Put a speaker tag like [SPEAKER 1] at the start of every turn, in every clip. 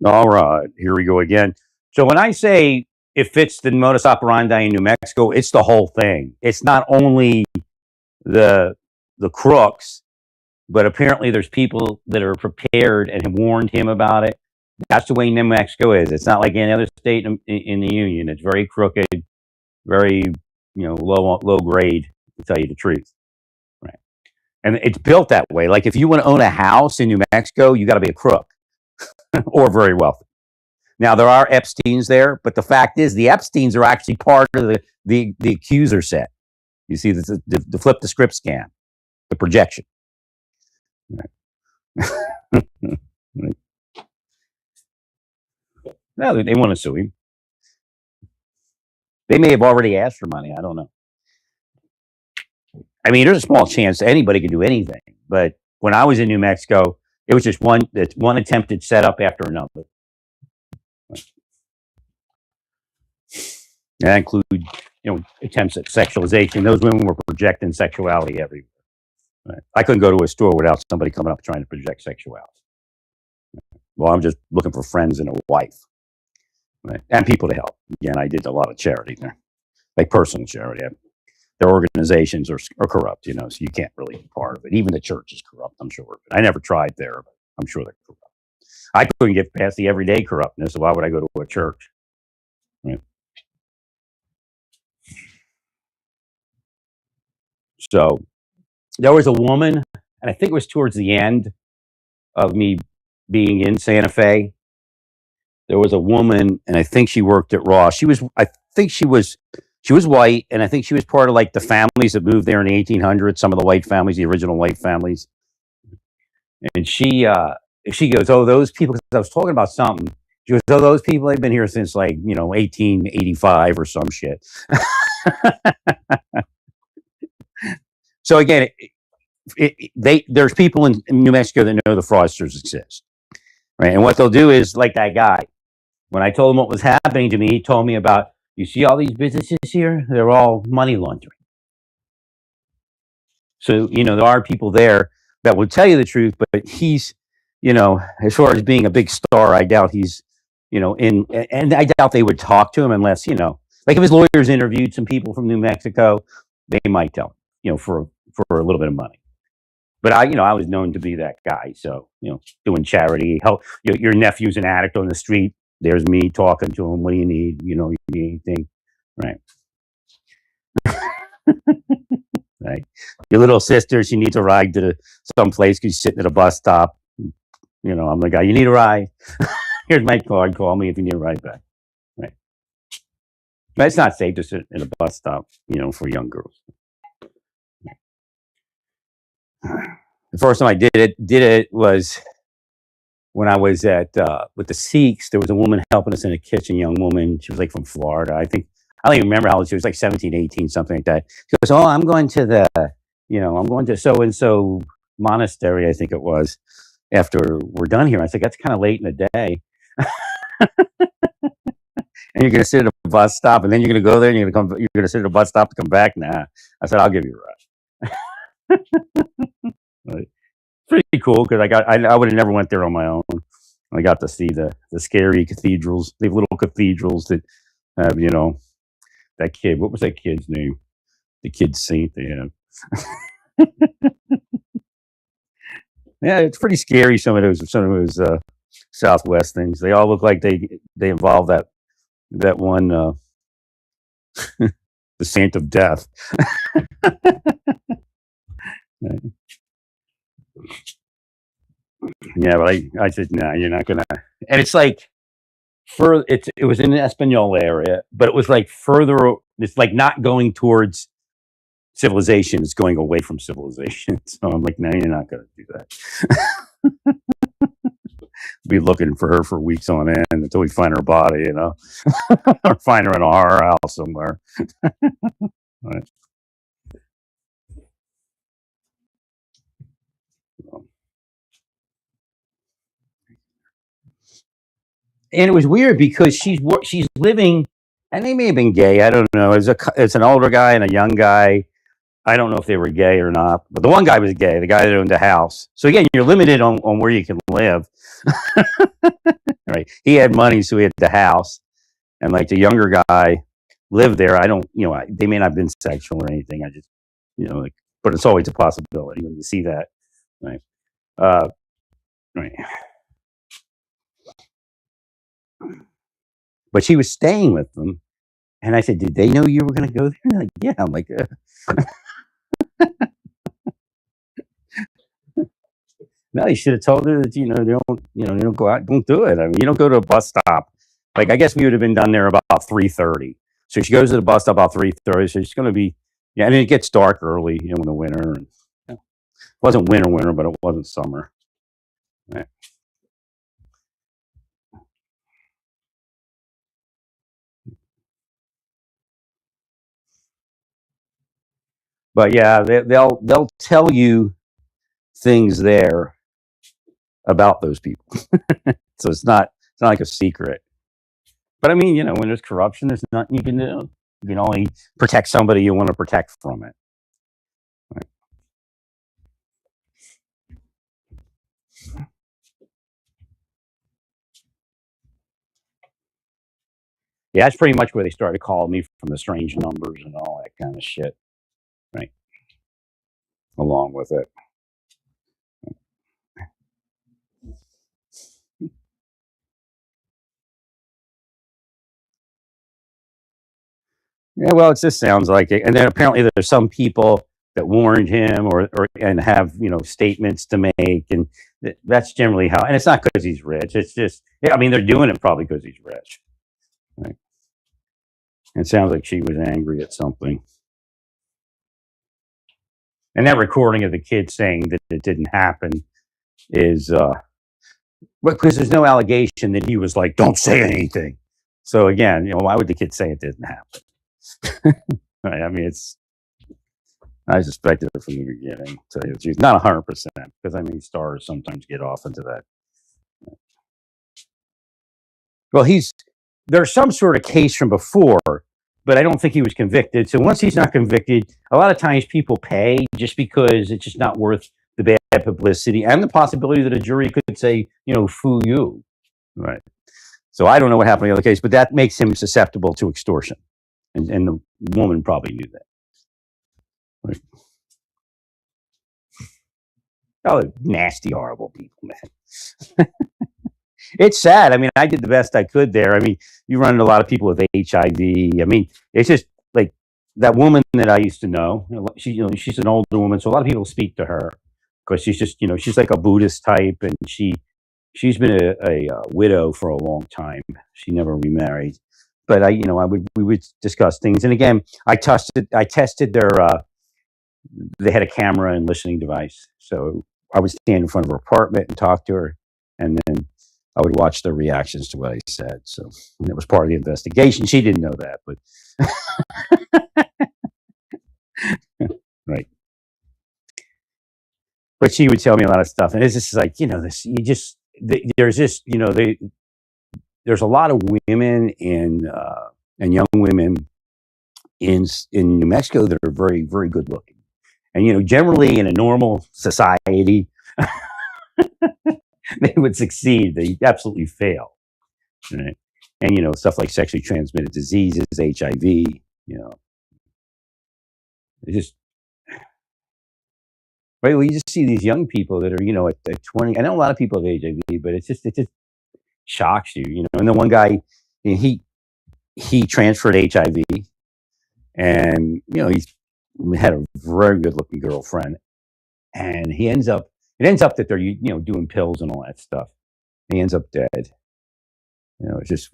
[SPEAKER 1] All right, here we go again. So when I say it fits the modus operandi in New Mexico, it's the whole thing. It's not only the the crooks, but apparently there's people that are prepared and have warned him about it. That's the way New Mexico is. It's not like any other state in the union. It's very crooked, very low grade, to tell you the truth. Right, and it's built that way. Like if you want to own a house in New Mexico, you got to be a crook or very wealthy. Now there are Epsteins there, but the fact is the Epsteins are actually part of the accuser set. You see, the flip the script scam, the projection. Right. No, they want to sue him. They may have already asked for money. I don't know. I mean, there's a small chance anybody can do anything. But when I was in New Mexico, it was just one attempted setup after another. That include, attempts at sexualization. Those women were projecting sexuality everywhere. Right. I couldn't go to a store without somebody coming up trying to project sexuality. Well, I'm just looking for friends and a wife, right? And people to help. Again, I did a lot of charity there, like personal charity. Their organizations are corrupt, so you can't really be part of it. Even the church is corrupt, I'm sure. I never tried there, but I'm sure they're corrupt. I couldn't get past the everyday corruptness, so why would I go to a church? Right? So there was a woman, and I think it was towards the end of me being in Santa Fe. There was a woman, and I think she worked at Ross. I think she was white, and I think she was part of like the families that moved there in the 1800s. Some of the white families, the original white families. And she goes, "Oh, those people." Because I was talking about something. She goes, "Oh, those people have been here since 1885 or some shit." So again, there's people in New Mexico that know the fraudsters exist, right? And what they'll do is like that guy. When I told him what was happening to me, he told me about, you see all these businesses here? They're all money laundering. So, there are people there that will tell you the truth, but he's, as far as being a big star, I doubt he's, and I doubt they would talk to him unless, like if his lawyers interviewed some people from New Mexico, they might tell him, for a little bit of money. But I was known to be that guy. So, doing charity, help your nephew's an addict on the street. There's me talking to him. What do you need? You need anything? Right. Right. Your little sister, she needs a ride to some place because she's sitting at a bus stop. I'm the guy, you need a ride? Here's my card. Call me if you need a ride back. Right. But it's not safe to sit at a bus stop, for young girls. The first time I did it was when I was at with the Sikhs. There was a woman helping us in the kitchen, young woman. She was like from Florida. I don't even remember how old she was, like 17, 18, something like that. She goes, "Oh, I'm going to I'm going to so and so monastery, I think it was, after we're done here." I said, "That's kind of late in the day." And you're gonna sit at a bus stop, and then you're gonna go there, and you're gonna sit at a bus stop to come back. Nah, I said, "I'll give you a ride." Right. Pretty cool because I would have never went there on my own. I got to see the scary cathedrals. They have little cathedrals that have that kid. What was that kid's name? The kid saint they have. Yeah, it's pretty scary. Some of those Southwest things. They all look like they involve that one the saint of death. Right. Yeah, but I said, "No, you're not gonna." And it's like it was in the Espanol area, but it was like further. It's like not going towards civilization; it's going away from civilization. So I'm like, "No, you're not gonna do that." Be looking for her for weeks on end until we find her body, or find her in a horror house somewhere. Right. And it was weird because she's living, and they may have been gay. I don't know. It's an older guy and a young guy. I don't know if they were gay or not, but the one guy was gay. The guy that owned the house. So again, you're limited on where you can live. right? He had money, so he had the house, and like the younger guy lived there. I don't, they may not have been sexual or anything. I just, like, but it's always a possibility when you see that, right? Uh, right. But she was staying with them, and I said, "Did they know you were going to go there?" And they're like, yeah. I'm like, no, you should have told her that you don't go out, don't do it. I mean, you don't go to a bus stop. Like, I guess we would have been done there about 3:30. So she goes to the bus stop about 3:30. So she's going to be, yeah, and it gets dark early, in the winter. And it wasn't winter, but it wasn't summer. Right. But yeah, they'll tell you things there about those people. So it's not like a secret. But I mean, when there's corruption, there's nothing you can do. You can only protect somebody you want to protect from it. Right. Yeah, that's pretty much where they started calling me from, the strange numbers and all that kind of shit. Right. Along with it. Yeah, well, it just sounds like it. And then apparently there's some people that warned him or and have, statements to make. And that's generally how, and it's not because he's rich. It's just, yeah, I mean, they're doing it probably because he's rich. Right. It sounds like she was angry at something. And that recording of the kid saying that it didn't happen is, because there's no allegation that he was like, don't say anything. So again, why would the kid say it didn't happen? Right. I mean, I suspected it from the beginning. To tell you the truth, not 100%, because I mean, stars sometimes get off into that. Well, there's some sort of case from before, but I don't think he was convicted. So once he's not convicted, a lot of times people pay just because it's just not worth the bad publicity and the possibility that a jury could say, fool you. Right. So I don't know what happened in the other case, but that makes him susceptible to extortion. And the woman probably knew that. Right. Oh, nasty, horrible people, man. It's sad. I mean, I did the best I could there. I mean, you run into a lot of people with HIV. I mean, it's just like that woman that I used to know. She's an older woman, so a lot of people speak to her because she's just, she's like a Buddhist type, and she's been a widow for a long time. She never remarried, but we would discuss things. And again, I tested their. They had a camera and listening device, so I would stand in front of her apartment and talk to her, and then I would watch their reactions to what I said. So it was part of the investigation. She didn't know that, but right. But she would tell me a lot of stuff, and it's just like, this. There's just, there's a lot of women and young women in New Mexico that are very, very good looking, and generally in a normal society, they would succeed. They absolutely fail. Right? And stuff like sexually transmitted diseases, HIV. It just right. Well, you just see these young people that are at 20. I know a lot of people have HIV, but it just shocks you. And the one guy, he transferred HIV, and he had a very good looking girlfriend, and it ends up that they're doing pills and all that stuff. He ends up dead. It's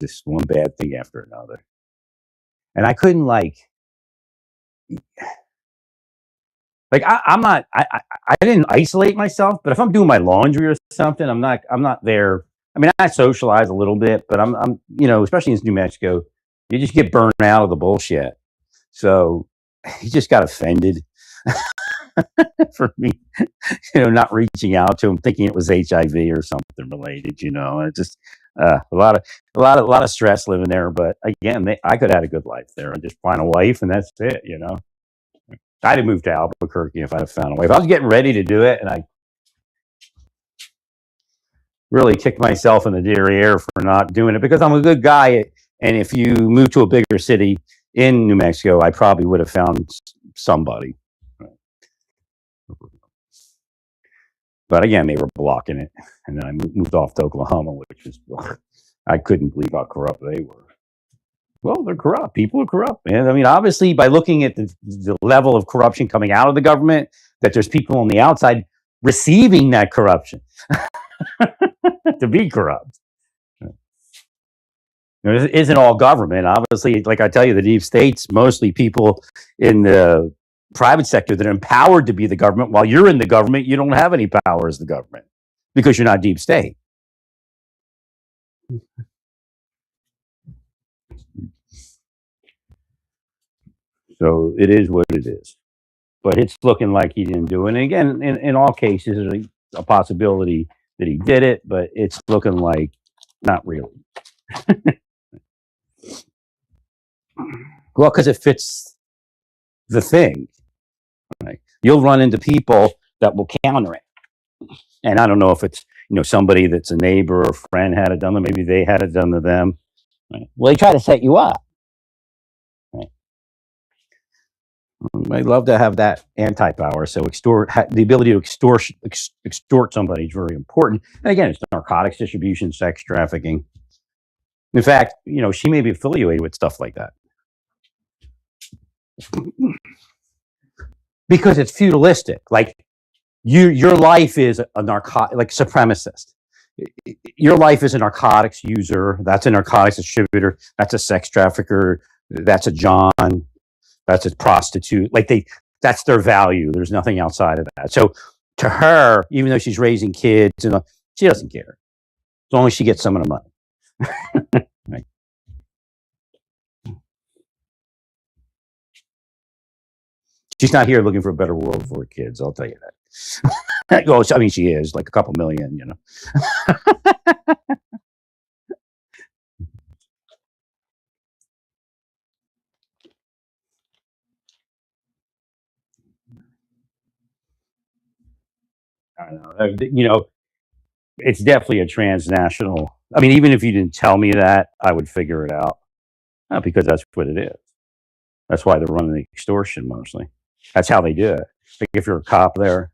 [SPEAKER 1] just one bad thing after another. And I couldn't I'm not I didn't isolate myself, but if I'm doing my laundry or something, I'm not there. I mean, I socialize a little bit, but I'm especially in New Mexico, you just get burned out of the bullshit. So he just got offended for me, not reaching out to him, thinking it was HIV or something related. And it just a lot of stress living there. But again, I could have had a good life there and just find a wife, and that's it. I'd have moved to Albuquerque if I'd have found a wife. I was getting ready to do it, and really kick myself in the derriere for not doing it because I'm a good guy. And if you move to a bigger city in New Mexico, I probably would have found somebody. But again, they were blocking it. And then I moved off to Oklahoma, which was, I couldn't believe how corrupt they were. Well, they're corrupt. People are corrupt, man. I mean, obviously, by looking at the level of corruption coming out of the government, that there's people on the outside receiving that corruption to be corrupt. It isn't all government. Obviously, like I tell you, the deep state's mostly people in the private sector that are empowered to be the government. While you're in the government, you don't have any power as the government because you're not deep state. So it is what it is. But it's looking like he didn't do it. And again, in all cases, there's a possibility that he did it, but it's looking like not really. Well, because it fits the thing. Right? You'll run into people that will counter it. And I don't know if it's somebody that's a neighbor or friend had it done, or maybe they had it done to them. Right? Well, they try to set you up. Right? I'd love to have that anti-power. So the ability to extort somebody is very important. And again, it's narcotics distribution, sex trafficking. In fact, she may be affiliated with stuff like that. Because it's feudalistic. Like your life is a like supremacist. Your life is a narcotics user. That's a narcotics distributor. That's a sex trafficker. That's a John. That's a prostitute. Like that's their value. There's nothing outside of that. So to her, even though she's raising kids, she doesn't care as long as she gets some of the money. Right. She's not here looking for a better world for her kids. I'll tell you that. Well, I mean, she is like a couple million, I don't know. It's definitely a transnational. I mean, even if you didn't tell me that, I would figure it out because that's what it is. That's why they're running the extortion mostly. That's how they do it. Like if you're a cop there,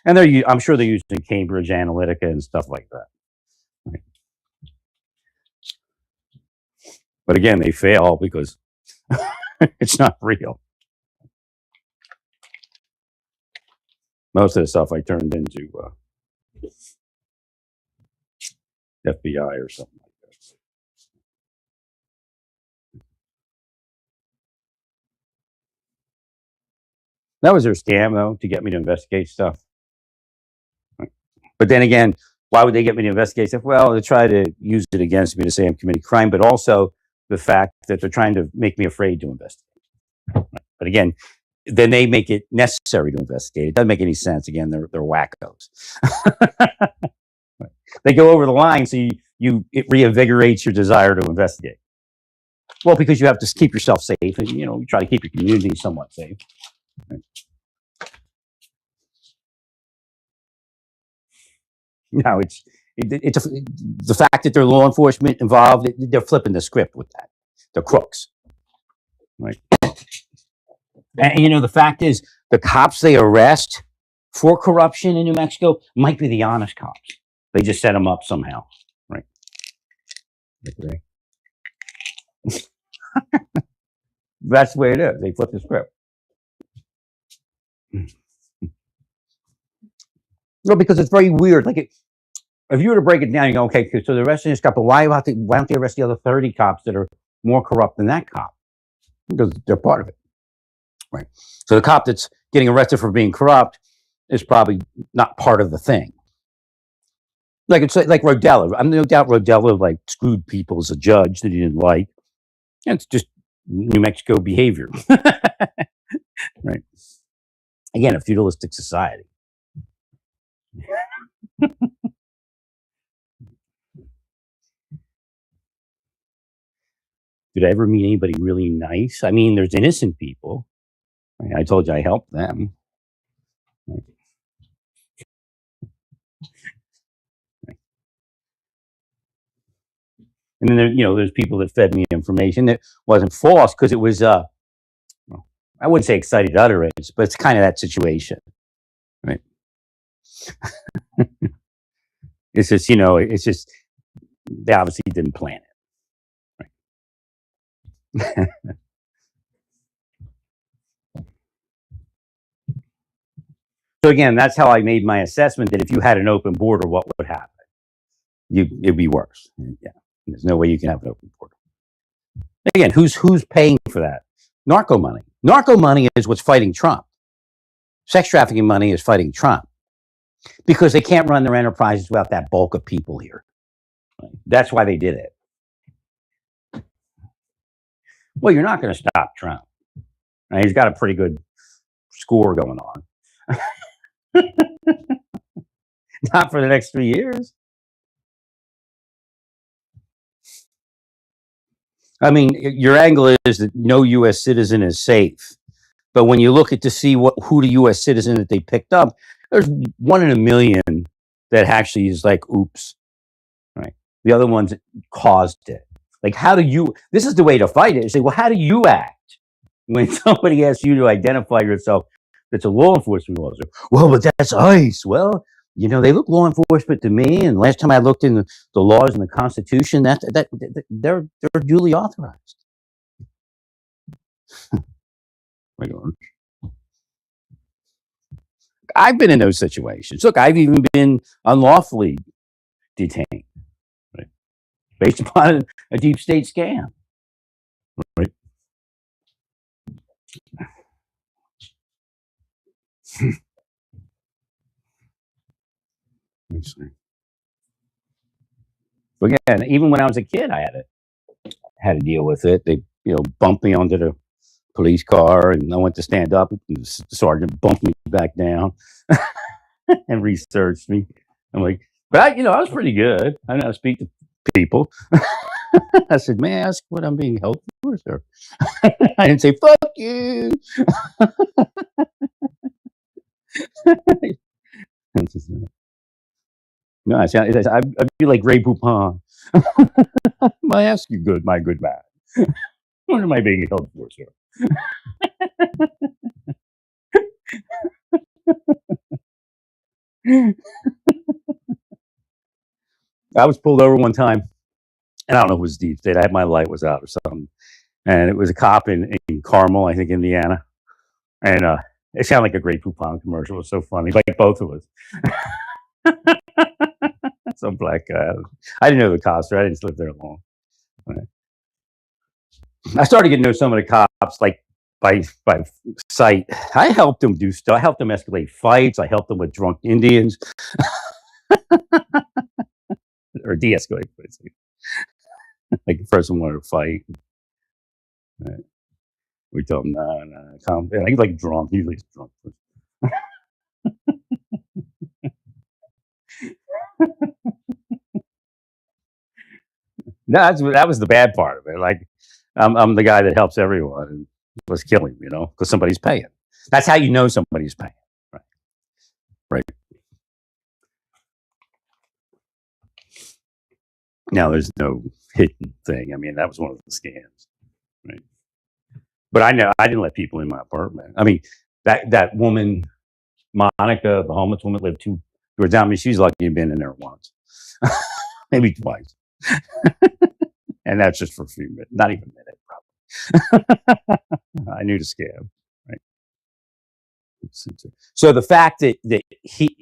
[SPEAKER 1] and I'm sure they're using Cambridge Analytica and stuff like that. Right? But again, they fail because it's not real. Most of the stuff I turned into FBI or something like that. That was their scam, though, to get me to investigate stuff. But then again, why would they get me to investigate stuff? Well, to try to use it against me to say I'm committing crime, but also the fact that they're trying to make me afraid to investigate. But again, then they make it necessary to investigate. It doesn't make any sense. Again, they're wackos. They go over the line, so it reinvigorates your desire to investigate. Well, because you have to keep yourself safe, and you try to keep your community somewhat safe. Right? No, it's the fact that they're law enforcement involved. They're flipping the script with that. They're crooks, right? And the fact is, the cops they arrest for corruption in New Mexico might be the honest cops. They just set them up somehow, right? Okay. That's the way it is. They flip the script. No, because it's very weird. Like if you were to break it down, you go, okay, so the arresting this cop, but why don't they arrest the other 30 cops that are more corrupt than that cop? Because they're part of it, right? So the cop that's getting arrested for being corrupt is probably not part of the thing. Like it's like Rodella. I'm no doubt Rodella like screwed people as a judge that he didn't like. And it's just New Mexico behavior, right? Again, a feudalistic society. Did I ever meet anybody really nice? I mean, there's innocent people. I told you I helped them. And then there's people that fed me information that wasn't false because it was well, I wouldn't say excited utterance, but it's kind of that situation, right? It's just it's just they obviously didn't plan it. Right? So again, that's how I made my assessment that if you had an open border, what would happen? It'd be worse. Yeah, there's no way you can have an open border. Again, who's paying for that? Narco money. Narco money is what's fighting Trump. Sex trafficking money is fighting Trump because they can't run their enterprises without that bulk of people here. That's why they did it. Well, you're not going to stop Trump. Right? He's got a pretty good score going on. Not for the next 3 years. I mean, your angle is that no U.S. citizen is safe. But when you look at to see who the U.S. citizen that they picked up, there's 1 in a million that actually is like, oops, right? The other ones caused it. Like, this is the way to fight it. You say, well, how do you act when somebody asks you to identify yourself that's a law enforcement officer? Well, but that's ICE. Well, they look law enforcement to me. And last time I looked in the laws and the Constitution, that they're duly authorized. I've been in those situations. Look, I've even been unlawfully detained, right, based upon a deep state scam, right? But again, even when I was a kid, I had to deal with it. They bumped me onto the police car, and I went to stand up, and the sergeant bumped me back down and researched me. I'm like, but I was pretty good. I know how to speak to people. I said, may I ask what I'm being held for, sir? I didn't say, fuck you. No, I said, I'd be like Ray Poupon. I ask you, my good man. What am I being held for, sir? I was pulled over one time, and I don't know if it was deep state. I had my light was out or something, and it was a cop in Carmel, I think, Indiana, and it sounded like a Great Poupon commercial. It was so funny, like both of us. Some black guy. I didn't know the cops. I didn't live there long. Right. I started getting to know some of the cops, like by sight. I helped them do stuff. I helped them escalate fights. I helped them with drunk Indians. Or de-escalate fights. Like the person wanted to fight. Right. We told him, no, calm down. He's like drunk. Usually he's drunk. No, that was the bad part of it. Like, I'm the guy that helps everyone, and was killing, because somebody's paying. That's how you know somebody's paying. Right. Right. Now there's no hidden thing. I mean, that was one of the scams. Right. But I know I didn't let people in my apartment. I mean, that woman, Monica, the homeless woman, lived 2 doors down. I mean, she's lucky to have been in there once, maybe twice, and that's just for a few minutes, not even a minute, probably. I knew the scam, right? So the fact that he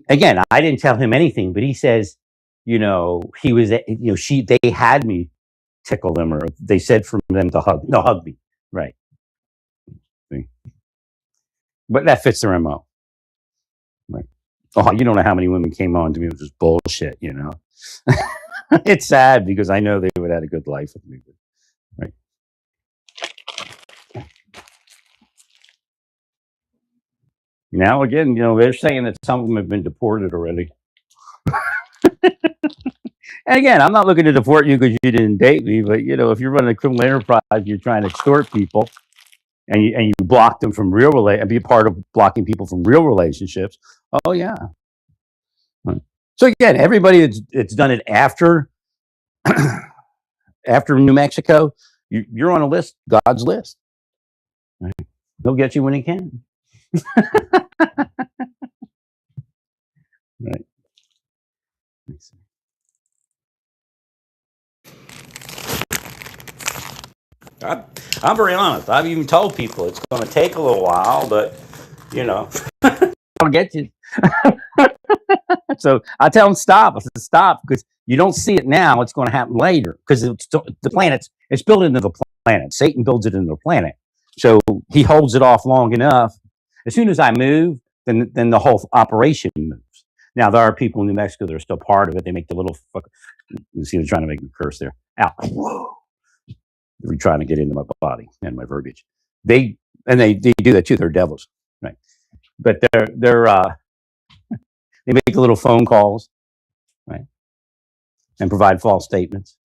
[SPEAKER 1] again, I didn't tell him anything, but he says, he was, they had me tickle them, or they said for them to hug me, right? But that fits their MO, right? Oh, you don't know how many women came on to me with this bullshit, It's sad because I know they would have had a good life with me, right? Now again, they're saying that some of them have been deported already. And again, I'm not looking to deport you because you didn't date me, but if you're running a criminal enterprise, you're trying to extort people, and you block them from and be a part of blocking people from real relationships. Oh yeah. So again, everybody that's done it after After New Mexico, you're on a list, God's list. Right? He'll get you when he can. Right. I, I'm very honest. I've even told people it's going to take a little while, but you know, I'll get you. So I tell them stop. I said stop because you don't see it now. It's going to happen later because the planet's it's built into the planet. Satan builds it into the planet, so he holds it off long enough. As soon as I move, then the whole operation moves. Now there are people in New Mexico that are still part of it. They make the little fuck. You see, they're trying to make me curse there. Ow! Whoa! They're trying to get into my body and my verbiage. They do that too. They're devils, right? But they make little phone calls, right, and provide false statements.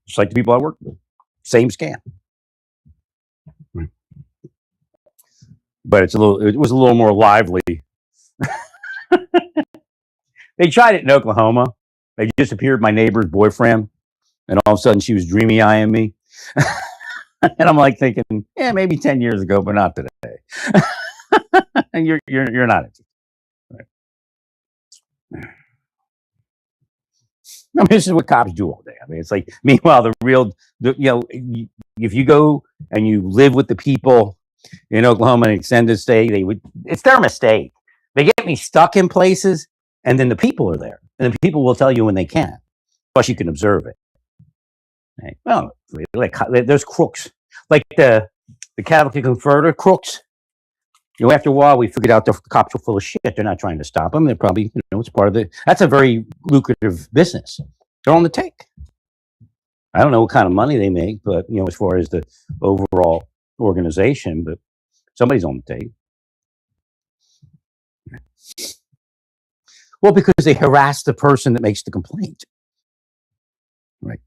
[SPEAKER 1] Just like the people I work with, same scam. Right. But it was a little more lively. They tried it in Oklahoma. They disappeared my neighbor's boyfriend, and all of a sudden she was dreamy eyeing me. And I'm like thinking, yeah, maybe 10 years ago, but not today. And you're not interested. Right. I mean, this is what cops do all day. I mean, it's like, meanwhile, if you go and you live with the people in Oklahoma and extended stay, it's their mistake. They get me stuck in places, and then the people are there, and the people will tell you when they can. Plus, you can observe it. Right? Well, there's crooks, like the Catholic converter crooks. After a while, we figured out the cops are full of shit. They're not trying to stop them. They're probably, it's part of that's a very lucrative business. They're on the take. I don't know what kind of money they make, but, as far as the overall organization, but somebody's on the take. Well, because they harass the person that makes the complaint. Right.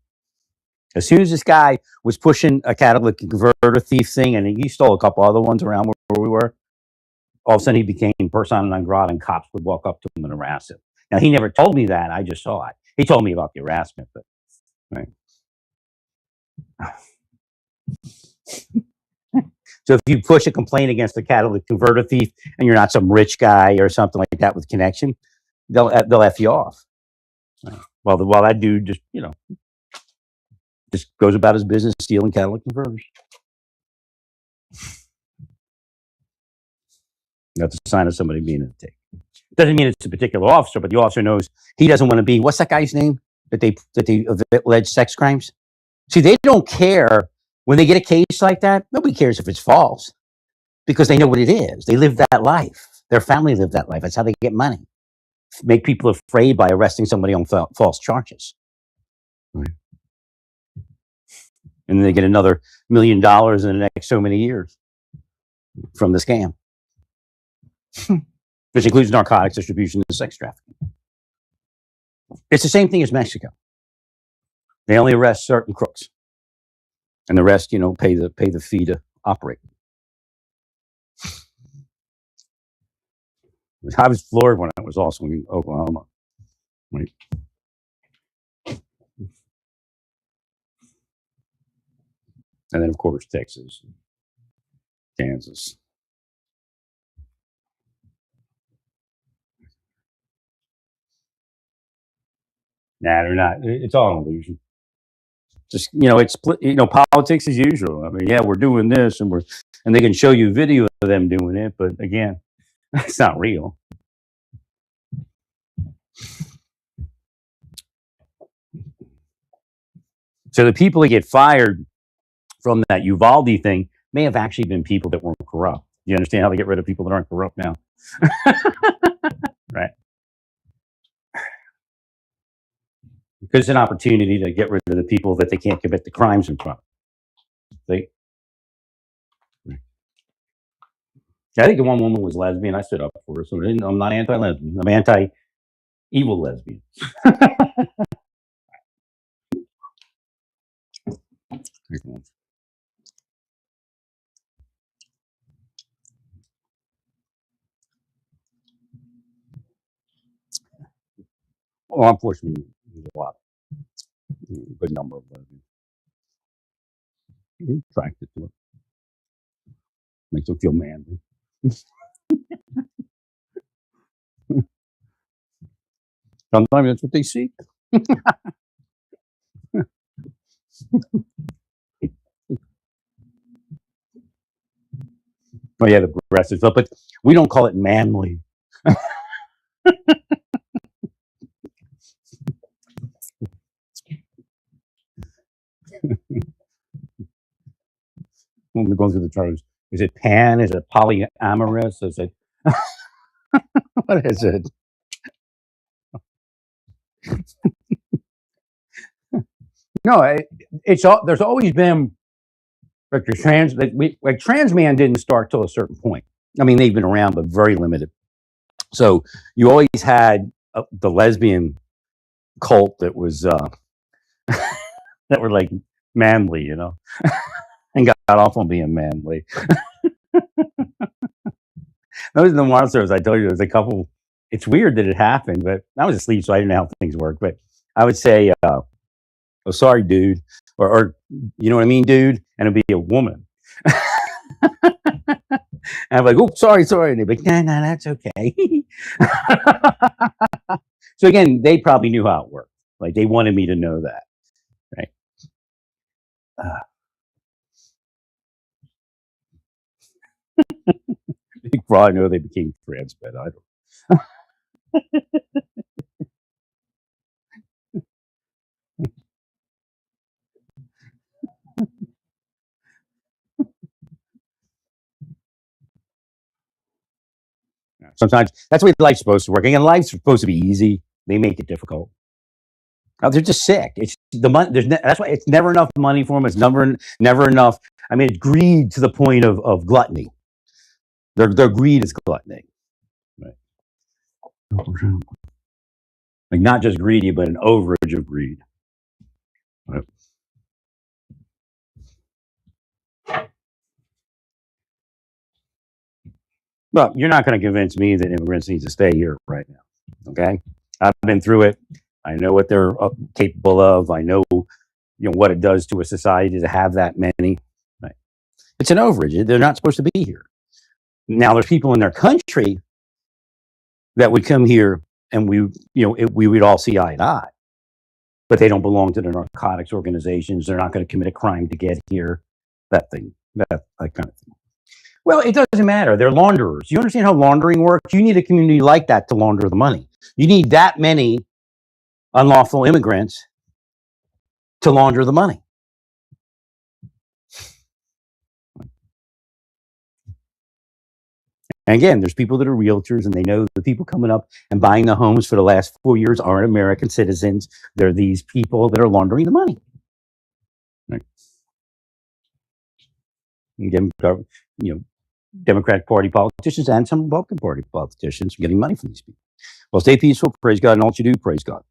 [SPEAKER 1] As soon as this guy was pushing a catalytic converter thief thing, and he stole a couple other ones around where we were, all of a sudden he became persona non grata, and cops would walk up to him and harass him. Now, he never told me that. I just saw it. He told me about the harassment, but right. So if you push a complaint against a catalytic converter thief and you're not some rich guy or something like that with connection, they'll F you off. Right. While that dude just goes about his business stealing catalytic converters. That's a sign of somebody being in the take. Doesn't mean it's a particular officer, but the officer knows he doesn't want to be. What's that guy's name that they allege sex crimes? See, they don't care when they get a case like that. Nobody cares if it's false because they know what it is. They live that life. Their family lived that life. That's how they get money. Make people afraid by arresting somebody on false charges. Right. And then they get another $1 million in the next so many years from the scam, which includes narcotics distribution and sex trafficking. It's the same thing as Mexico. They only arrest certain crooks, and the rest, pay the fee to operate. I was floored when I was also in Oklahoma. Right. And then, of course, Texas, Kansas. Nah, they're not. It's all an illusion. Just it's politics as usual. I mean, yeah, we're doing this, and they can show you video of them doing it, but again, it's not real. So the people that get fired from that Uvalde thing may have actually been people that weren't corrupt. You understand how they get rid of people that aren't corrupt now? Right. Because it's an opportunity to get rid of the people that they can't commit the crimes in front of. I think the one woman was lesbian. I stood up for her, so I'm not anti-lesbian. I'm anti-evil lesbian. law enforcement uses a lot, a good number of lesbians. You're attracted to it. Makes them feel manly. Sometimes that's what they seek. Oh yeah, the progressive stuff, but we don't call it manly. When we're going through the terms, is it pan? Is it polyamorous? Is it what is it? No, it's all. There's always been like trans man didn't start till a certain point. I mean, they've been around, but very limited. So you always had the lesbian cult that was that were like manly, you know, and got off on being manly. Those are the monsters I told you. There's a couple. It's weird that it happened, but I was asleep, so I didn't know how things work. But I would say, "Oh, sorry, dude," or you know what I mean, dude, and it'd be a woman. And I'm like, "Oh, sorry," and they'd be like, "No, that's okay." So again, they probably knew how it worked. Like they wanted me to know that, right? For all I know, they became friends, but I don't. Sometimes that's the way life's supposed to work. Again, life's supposed to be easy. They make it difficult. They're just sick. It's the money. That's why it's never enough money for them. It's never enough. I mean, it's greed to the point of gluttony. Their greed is gluttony. Right. Like not just greedy, but an overage of greed. Right. Well, you're not going to convince me that immigrants need to stay here right now. Okay, I've been through it. I know what they're capable of. I know, what it does to a society to have that many. Right. It's an overage. They're not supposed to be here. Now, there's people in their country that would come here, and we would all see eye to eye. But they don't belong to the narcotics organizations. They're not going to commit a crime to get here. That kind of thing. Well, it doesn't matter. They're launderers. You understand how laundering works? You need a community like that to launder the money. You need that many unlawful immigrants to launder the money. And again, there's people that are realtors, and they know the people coming up and buying the homes for the last 4 years aren't American citizens. They're these people that are laundering the money. Right. Again, Democratic Party politicians and some Republican Party politicians are getting money from these people. Well, stay peaceful. Praise God. And all that you do, praise God.